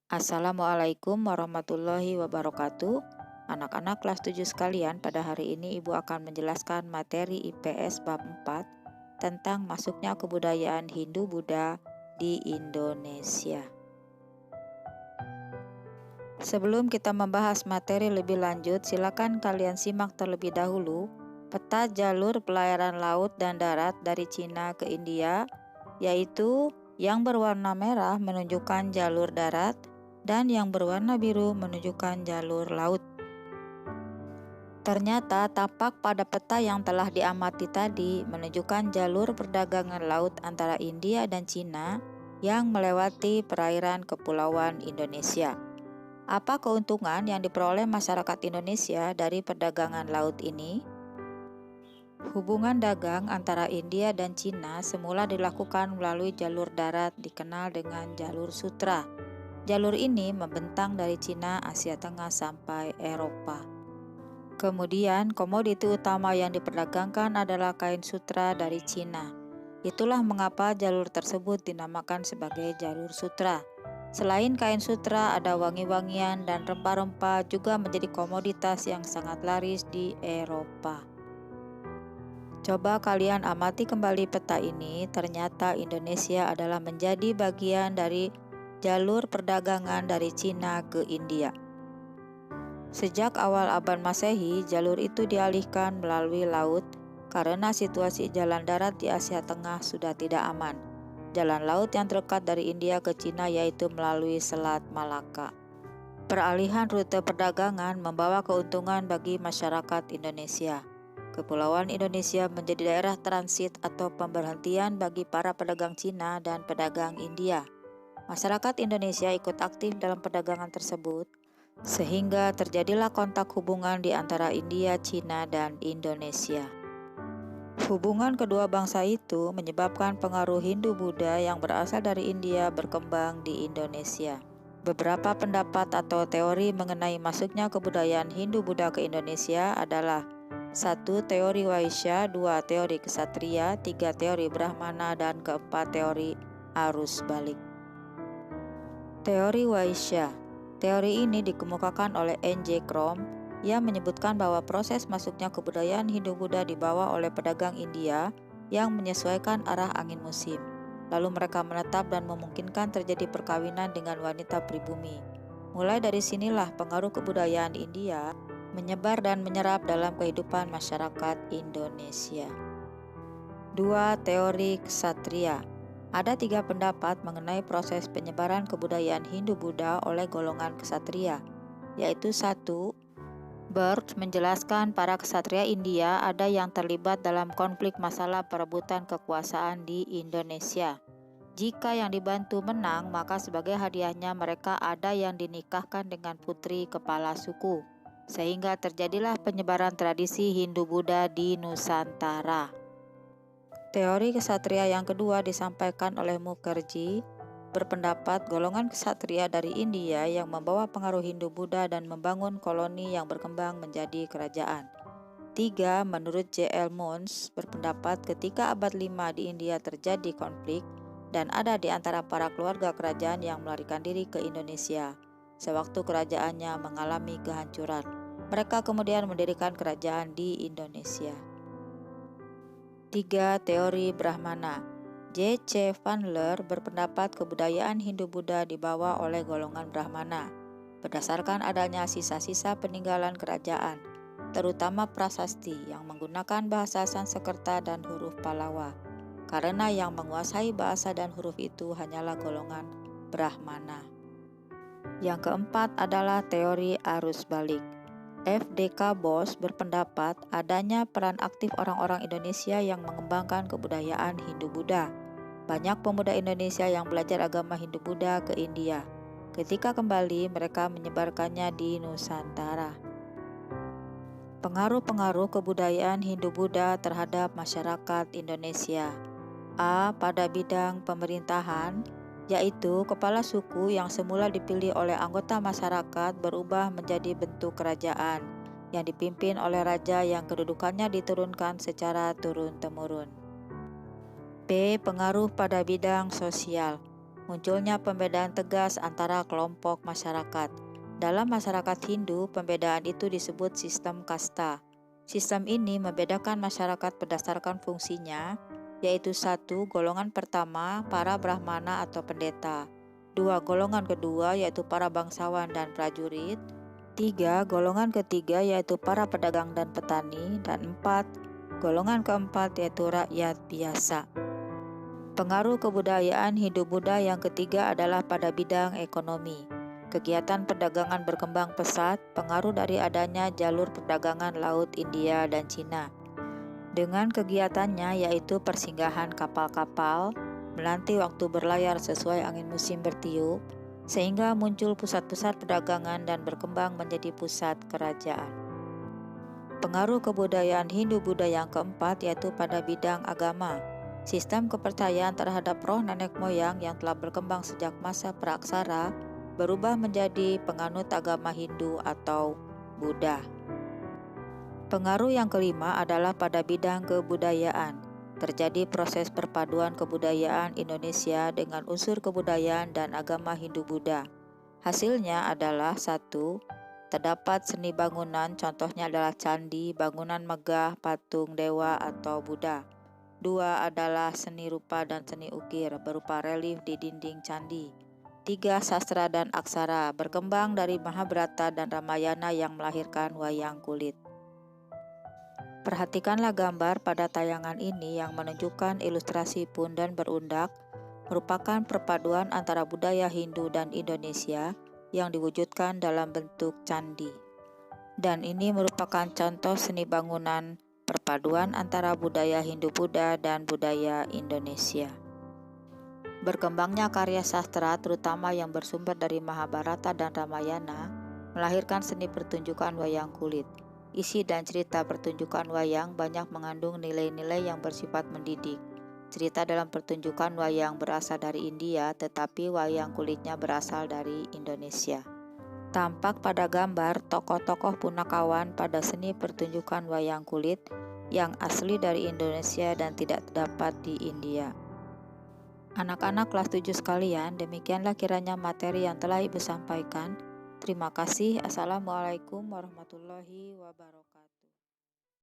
Assalamualaikum warahmatullahi wabarakatuh. Anak-anak kelas 7 sekalian, pada hari ini Ibu akan menjelaskan materi IPS bab 4 tentang masuknya kebudayaan Hindu-Buddha di Indonesia. Sebelum kita membahas materi lebih lanjut, silakan kalian simak terlebih dahulu peta jalur pelayaran laut dan darat dari Cina ke India, yaitu yang berwarna merah menunjukkan jalur darat dan yang berwarna biru menunjukkan jalur laut. Ternyata tampak pada peta yang telah diamati tadi menunjukkan jalur perdagangan laut antara India dan Cina yang melewati perairan kepulauan Indonesia. Apa keuntungan yang diperoleh masyarakat Indonesia dari perdagangan laut ini? Hubungan dagang antara India dan Cina semula dilakukan melalui jalur darat dikenal dengan jalur sutra. Jalur ini membentang dari Cina, Asia Tengah sampai Eropa. Kemudian, komoditi utama yang diperdagangkan adalah kain sutra dari Cina. Itulah mengapa jalur tersebut dinamakan sebagai jalur sutra. Selain kain sutra, ada wangi-wangian dan rempah-rempah juga menjadi komoditas yang sangat laris di Eropa. Coba kalian amati kembali peta ini, ternyata Indonesia adalah menjadi bagian dari jalur perdagangan dari Cina ke India. Sejak awal abad Masehi, jalur itu dialihkan melalui laut karena situasi jalan darat di Asia Tengah sudah tidak aman. Jalan laut yang terdekat dari India ke Cina yaitu melalui Selat Malaka. Peralihan rute perdagangan membawa keuntungan bagi masyarakat Indonesia. Kepulauan Indonesia menjadi daerah transit atau pemberhentian bagi para pedagang Cina dan pedagang India. Masyarakat Indonesia ikut aktif dalam perdagangan tersebut, sehingga terjadilah kontak hubungan di antara India, Cina, dan Indonesia. Hubungan kedua bangsa itu menyebabkan pengaruh Hindu-Buddha yang berasal dari India berkembang di Indonesia. Beberapa pendapat atau teori mengenai masuknya kebudayaan Hindu-Buddha ke Indonesia adalah 1. Teori Waisya, 2. Teori Ksatria, 3. Teori Brahmana, dan keempat teori arus balik. Teori Waisya. Teori ini dikemukakan oleh N.J. Krom yang menyebutkan bahwa proses masuknya kebudayaan Hindu-Buddha dibawa oleh pedagang India yang menyesuaikan arah angin musim. Lalu mereka menetap dan memungkinkan terjadi perkawinan dengan wanita pribumi. Mulai dari sinilah pengaruh kebudayaan India menyebar dan menyerap dalam kehidupan masyarakat Indonesia. 2. Teori Ksatria. Ada 3 pendapat mengenai proses penyebaran kebudayaan Hindu-Buddha oleh golongan ksatria, yaitu 1. Birch menjelaskan para ksatria India ada yang terlibat dalam konflik masalah perebutan kekuasaan di Indonesia. Jika yang dibantu menang, maka sebagai hadiahnya mereka ada yang dinikahkan dengan putri kepala suku, sehingga terjadilah penyebaran tradisi Hindu-Buddha di Nusantara. Teori ksatria yang kedua disampaikan oleh Mukherjee, berpendapat golongan ksatria dari India yang membawa pengaruh Hindu-Buddha dan membangun koloni yang berkembang menjadi kerajaan. 3. Menurut J.L. Munz, berpendapat ketika abad 5 di India terjadi konflik dan ada di antara para keluarga kerajaan yang melarikan diri ke Indonesia. Sewaktu kerajaannya mengalami kehancuran, mereka kemudian mendirikan kerajaan di Indonesia. 3. Teori Brahmana. J.C. Vandler berpendapat kebudayaan Hindu-Buddha dibawa oleh golongan Brahmana berdasarkan adanya sisa-sisa peninggalan kerajaan, terutama prasasti yang menggunakan bahasa Sanskerta dan huruf Pallawa, karena yang menguasai bahasa dan huruf itu hanyalah golongan Brahmana. Yang keempat adalah teori arus balik. F.D.K. Bos berpendapat adanya peran aktif orang-orang Indonesia yang mengembangkan kebudayaan Hindu-Buddha. Banyak pemuda Indonesia yang belajar agama Hindu-Buddha ke India. Ketika kembali, mereka menyebarkannya di Nusantara. Pengaruh-pengaruh kebudayaan Hindu-Buddha terhadap masyarakat Indonesia. A. Pada bidang pemerintahan, yaitu kepala suku yang semula dipilih oleh anggota masyarakat berubah menjadi bentuk kerajaan yang dipimpin oleh raja yang kedudukannya diturunkan secara turun-temurun. B. Pengaruh pada bidang sosial. Munculnya pembedaan tegas antara kelompok masyarakat. Dalam masyarakat Hindu, pembedaan itu disebut sistem kasta. Sistem ini membedakan masyarakat berdasarkan fungsinya, yaitu 1. Golongan pertama, para brahmana atau pendeta. 2. Golongan kedua, yaitu para bangsawan dan prajurit. 3. Golongan ketiga, yaitu para pedagang dan petani. Dan 4. Golongan keempat, yaitu rakyat biasa. Pengaruh kebudayaan Hindu-Buddha yang ketiga adalah pada bidang ekonomi. Kegiatan perdagangan berkembang pesat, pengaruh dari adanya jalur perdagangan laut India dan Cina. Dengan kegiatannya yaitu persinggahan kapal-kapal, menanti waktu berlayar sesuai angin musim bertiup, sehingga muncul pusat-pusat perdagangan dan berkembang menjadi pusat kerajaan. Pengaruh kebudayaan Hindu-Buddha yang keempat yaitu pada bidang agama. Sistem kepercayaan terhadap roh nenek moyang yang telah berkembang sejak masa praaksara berubah menjadi penganut agama Hindu atau Buddha. Pengaruh yang kelima adalah pada bidang kebudayaan. Terjadi proses perpaduan kebudayaan Indonesia dengan unsur kebudayaan dan agama Hindu-Buddha. Hasilnya adalah 1. Terdapat seni bangunan, contohnya adalah candi, bangunan megah, patung dewa atau Buddha. 2 adalah seni rupa dan seni ukir berupa relief di dinding candi. 3. Sastra dan aksara berkembang dari Mahabharata dan Ramayana yang melahirkan wayang kulit. Perhatikanlah gambar pada tayangan ini yang menunjukkan ilustrasi pun dan berundak merupakan perpaduan antara budaya Hindu dan Indonesia yang diwujudkan dalam bentuk candi. Dan ini merupakan contoh seni bangunan perpaduan antara budaya Hindu-Buddha dan budaya Indonesia. Berkembangnya karya sastra terutama yang bersumber dari Mahabharata dan Ramayana melahirkan seni pertunjukan wayang kulit. Isi dan cerita pertunjukan wayang banyak mengandung nilai-nilai yang bersifat mendidik. Cerita dalam pertunjukan wayang berasal dari India, tetapi wayang kulitnya berasal dari Indonesia. Tampak pada gambar tokoh-tokoh punakawan pada seni pertunjukan wayang kulit yang asli dari Indonesia dan tidak terdapat di India. Anak-anak kelas 7 sekalian, demikianlah kiranya materi yang telah Ibu sampaikan. Terima kasih. Assalamualaikum warahmatullahi wabarakatuh.